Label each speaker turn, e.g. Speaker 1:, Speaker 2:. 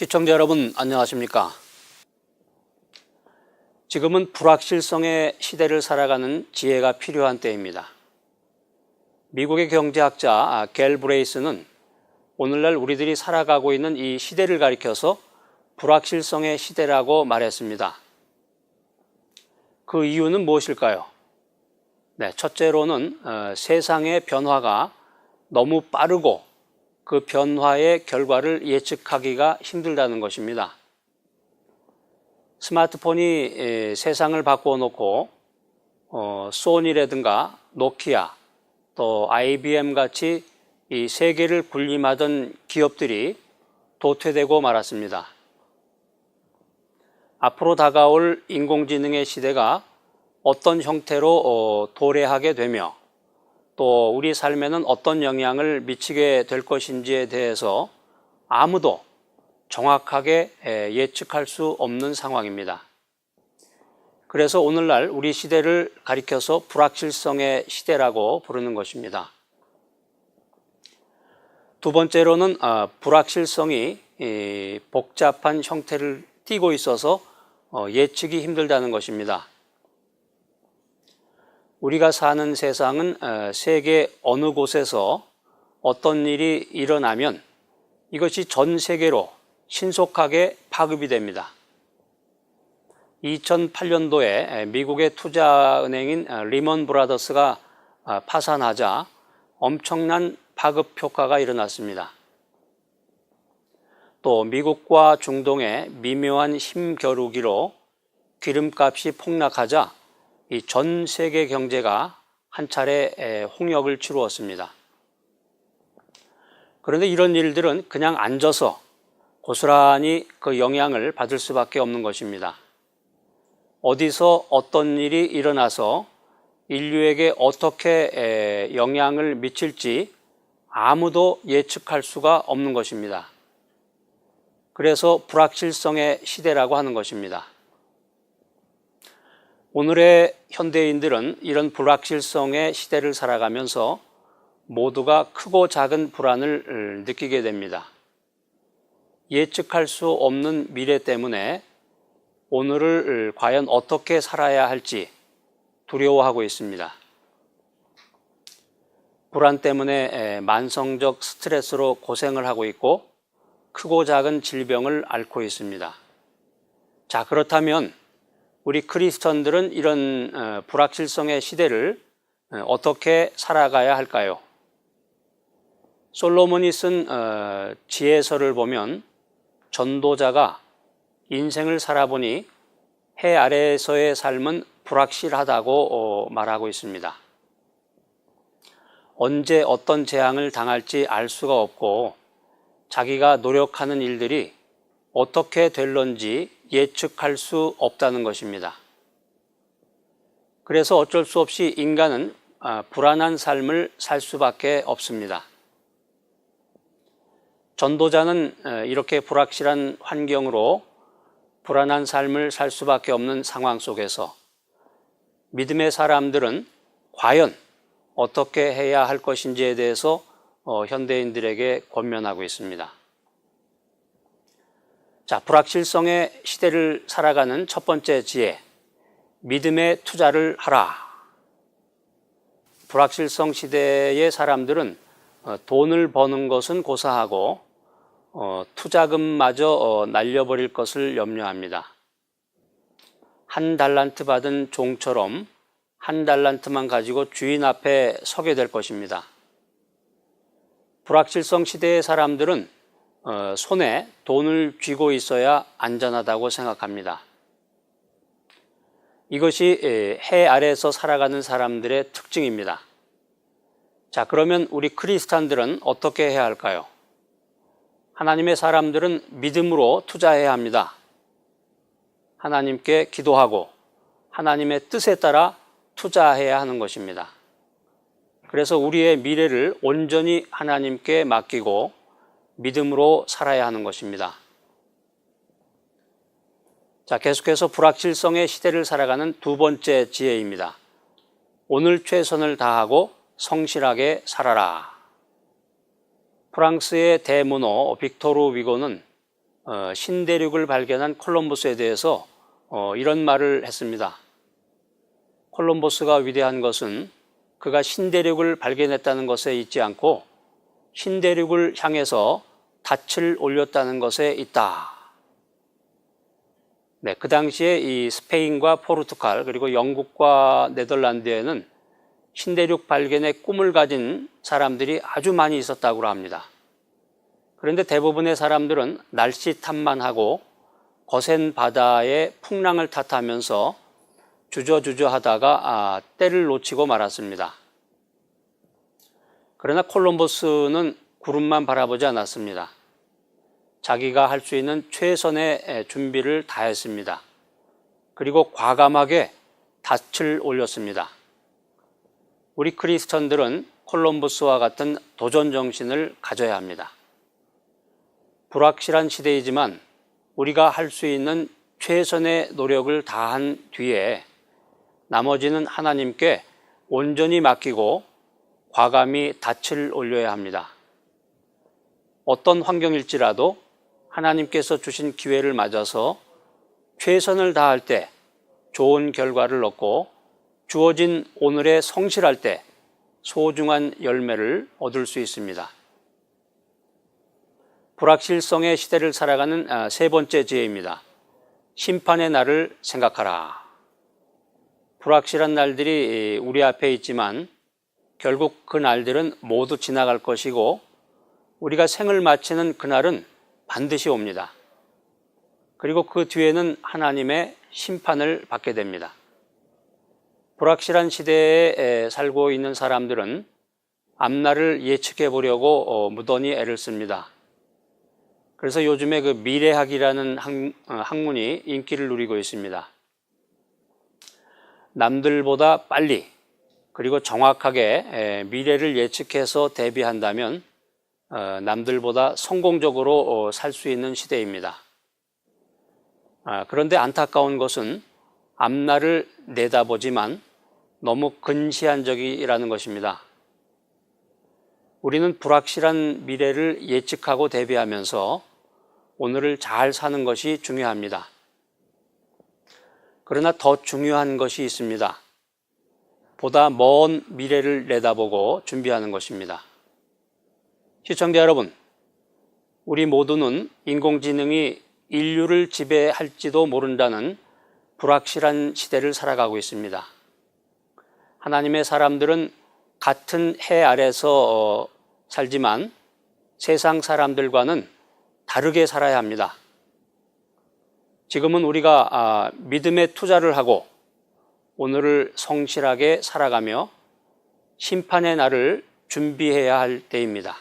Speaker 1: 시청자 여러분 안녕하십니까? 지금은 불확실성의 시대를 살아가는 지혜가 필요한 때입니다. 미국의 경제학자 겔 브레이스는 오늘날 우리들이 살아가고 있는 이 시대를 가리켜서 불확실성의 시대라고 말했습니다. 그 이유는 무엇일까요? 첫째로는 세상의 변화가 너무 빠르고 그 변화의 결과를 예측하기가 힘들다는 것입니다. 스마트폰이 세상을 바꿔놓고 소니라든가 노키아 또 IBM 같이 이 세계를 군림하던 기업들이 도태되고 말았습니다. 앞으로 다가올 인공지능의 시대가 어떤 형태로 도래하게 되며 또 우리 삶에는 어떤 영향을 미치게 될 것인지에 대해서 아무도 정확하게 예측할 수 없는 상황입니다. 그래서 오늘날 우리 시대를 가리켜서 불확실성의 시대라고 부르는 것입니다. 두 번째로는 불확실성이 복잡한 형태를 띠고 있어서 예측이 힘들다는 것입니다. 우리가 사는 세상은 세계 어느 곳에서 어떤 일이 일어나면 이것이 전 세계로 신속하게 파급이 됩니다. 2008년도에 미국의 투자은행인 리먼 브라더스가 파산하자 엄청난 파급 효과가 일어났습니다. 또 미국과 중동의 미묘한 힘겨루기로 기름값이 폭락하자 이 전 세계 경제가 한 차례 홍역을 치루었습니다. 그런데 이런 일들은 그냥 앉아서 고스란히 그 영향을 받을 수밖에 없는 것입니다. 어디서 어떤 일이 일어나서 인류에게 어떻게 영향을 미칠지 아무도 예측할 수가 없는 것입니다. 그래서 불확실성의 시대라고 하는 것입니다. 오늘의 현대인들은 이런 불확실성의 시대를 살아가면서 모두가 크고 작은 불안을 느끼게 됩니다. 예측할 수 없는 미래 때문에 오늘을 과연 어떻게 살아야 할지 두려워하고 있습니다. 불안 때문에 만성적 스트레스로 고생을 하고 있고 크고 작은 질병을 앓고 있습니다. 자, 그렇다면 우리 크리스천들은 이런 불확실성의 시대를 어떻게 살아가야 할까요? 솔로몬이 쓴 지혜서를 보면 전도자가 인생을 살아보니 해 아래에서의 삶은 불확실하다고 말하고 있습니다. 언제 어떤 재앙을 당할지 알 수가 없고 자기가 노력하는 일들이 어떻게 될런지 예측할 수 없다는 것입니다. 그래서 어쩔 수 없이 인간은 불안한 삶을 살 수밖에 없습니다. 전도자는 이렇게 불확실한 환경으로 불안한 삶을 살 수밖에 없는 상황 속에서 믿음의 사람들은 과연 어떻게 해야 할 것인지에 대해서 현대인들에게 권면하고 있습니다. 자, 불확실성의 시대를 살아가는 첫 번째 지혜, 믿음에 투자를 하라. 불확실성 시대의 사람들은 돈을 버는 것은 고사하고 투자금마저 날려버릴 것을 염려합니다. 한 달란트 받은 종처럼 한 달란트만 가지고 주인 앞에 서게 될 것입니다. 불확실성 시대의 사람들은 손에 돈을 쥐고 있어야 안전하다고 생각합니다. 이것이 해 아래에서 살아가는 사람들의 특징입니다. 자, 그러면 우리 크리스찬들은 어떻게 해야 할까요? 하나님의 사람들은 믿음으로 투자해야 합니다. 하나님께 기도하고 하나님의 뜻에 따라 투자해야 하는 것입니다. 그래서 우리의 미래를 온전히 하나님께 맡기고 믿음으로 살아야 하는 것입니다. 자, 계속해서 불확실성의 시대를 살아가는 두 번째 지혜입니다. 오늘 최선을 다하고 성실하게 살아라. 프랑스의 대문호 빅토르 위고는 신대륙을 발견한 콜럼버스에 대해서 이런 말을 했습니다. 콜럼버스가 위대한 것은 그가 신대륙을 발견했다는 것에 있지 않고 신대륙을 향해서 닻을 올렸다는 것에 있다. 네, 그 당시에 이 스페인과 포르투갈 그리고 영국과 네덜란드에는 신대륙 발견의 꿈을 가진 사람들이 아주 많이 있었다고 합니다. 그런데 대부분의 사람들은 날씨 탓만 하고 거센 바다의 풍랑을 탓하면서 주저주저 하다가 때를 놓치고 말았습니다. 그러나 콜럼버스는 구름만 바라보지 않았습니다. 자기가 할 수 있는 최선의 준비를 다했습니다. 그리고 과감하게 닻을 올렸습니다. 우리 크리스천들은 콜럼버스와 같은 도전 정신을 가져야 합니다. 불확실한 시대이지만 우리가 할 수 있는 최선의 노력을 다한 뒤에 나머지는 하나님께 온전히 맡기고 과감히 닻을 올려야 합니다. 어떤 환경일지라도 하나님께서 주신 기회를 맞아서 최선을 다할 때 좋은 결과를 얻고 주어진 오늘에 성실할 때 소중한 열매를 얻을 수 있습니다. 불확실성의 시대를 살아가는 세 번째 지혜입니다. 심판의 날을 생각하라. 불확실한 날들이 우리 앞에 있지만 결국 그 날들은 모두 지나갈 것이고 우리가 생을 마치는 그날은 반드시 옵니다. 그리고 그 뒤에는 하나님의 심판을 받게 됩니다. 불확실한 시대에 살고 있는 사람들은 앞날을 예측해 보려고 무던히 애를 씁니다. 그래서 요즘에 그 미래학이라는 학문이 인기를 누리고 있습니다. 남들보다 빨리 그리고 정확하게 미래를 예측해서 대비한다면 남들보다 성공적으로 살 수 있는 시대입니다. 그런데 안타까운 것은 앞날을 내다보지만 너무 근시안적이라는 것입니다. 우리는 불확실한 미래를 예측하고 대비하면서 오늘을 잘 사는 것이 중요합니다. 그러나 더 중요한 것이 있습니다. 보다 먼 미래를 내다보고 준비하는 것입니다. 시청자 여러분, 우리 모두는 인공지능이 인류를 지배할지도 모른다는 불확실한 시대를 살아가고 있습니다. 하나님의 사람들은 같은 해 아래서 살지만 세상 사람들과는 다르게 살아야 합니다. 지금은 우리가 믿음에 투자를 하고 오늘을 성실하게 살아가며 심판의 날을 준비해야 할 때입니다.